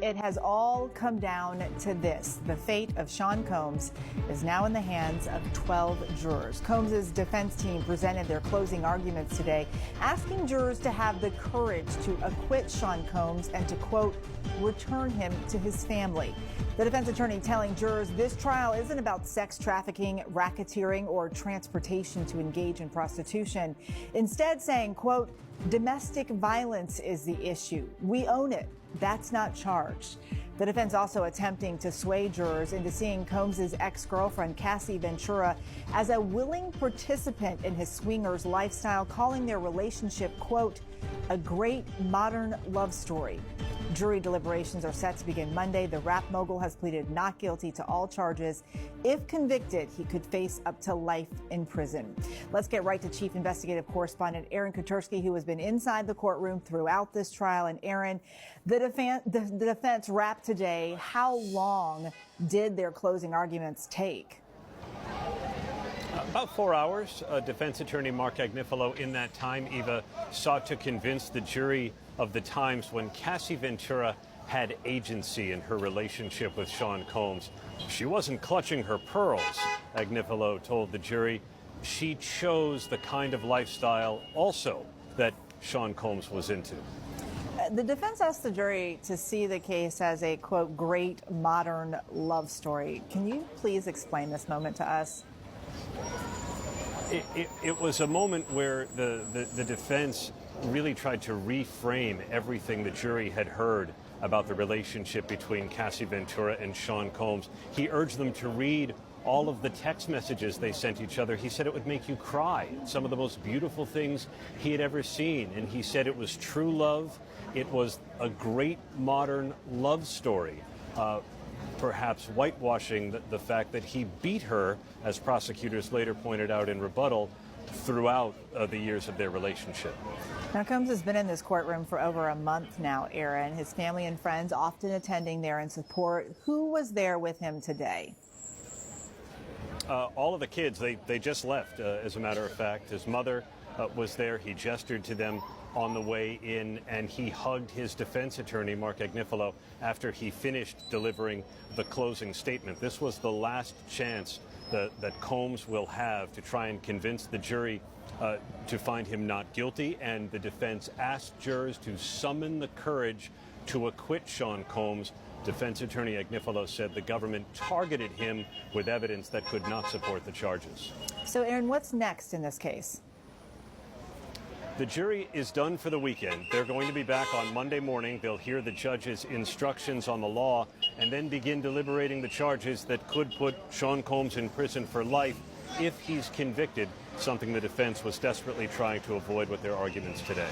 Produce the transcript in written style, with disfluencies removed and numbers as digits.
it has all come down to this. The fate of Sean Combs is now in the hands of 12 jurors. Combs' defense team presented their closing arguments today, asking jurors to have the courage to acquit Sean Combs and to, quote, return him to his family. The defense attorney telling jurors this trial isn't about sex trafficking, racketeering, or transportation to engage in prostitution. Instead saying, quote, domestic violence is the issue. We own it. That's not charged. The defense also attempting to sway jurors into seeing Combs' ex-girlfriend, Cassie Ventura, as a willing participant in his swingers lifestyle, calling their relationship, quote, a great modern love story. Jury deliberations are set to begin Monday. The rap mogul has pleaded not guilty to all charges. If convicted, he could face up to life in prison. Let's get right to Chief Investigative Correspondent Aaron Kutersky, who has been inside the courtroom throughout this trial. And Aaron, the defense wrapped today. How long did their closing arguments take? About 4 hours. Defense attorney Mark Agnifilo in that time, Eva, sought to convince the jury of the times when Cassie Ventura had agency in her relationship with Sean Combs. She wasn't clutching her pearls, Agnifilo told the jury. She chose the kind of lifestyle also that Sean Combs was into. The defense asked the jury to see the case as a, quote, great modern love story. Can you please explain this moment to us? It was a moment where the defense really tried to reframe everything the jury had heard about the relationship between Cassie Ventura and Sean Combs. He urged them to read all of the text messages they sent each other. He said it would make you cry. Some of the most beautiful things he had ever seen. And he said it was true love. It was a great modern love story. Perhaps whitewashing the fact that he beat her, as prosecutors later pointed out in rebuttal, throughout the years of their relationship. Now, Combs has been in this courtroom for over a month now, Aaron. His family and friends often attending there in support. Who was there with him today? All of the kids, they just left, as a matter of fact. His mother was there. He gestured to them on the way in, and he hugged his defense attorney, Mark Agnifilo, after he finished delivering the closing statement. This was the last chance that Combs will have to try and convince the jury to find him not guilty, and the defense asked jurors to summon the courage to acquit Sean Combs. Defense attorney Agnifilo said the government targeted him with evidence that could not support the charges. So, Aaron, what's next in this case? The jury is done for the weekend. They're going to be back on Monday morning. They'll hear the judge's instructions on the law and then begin deliberating the charges that could put Sean Combs in prison for life if he's convicted, something the defense was desperately trying to avoid with their arguments today.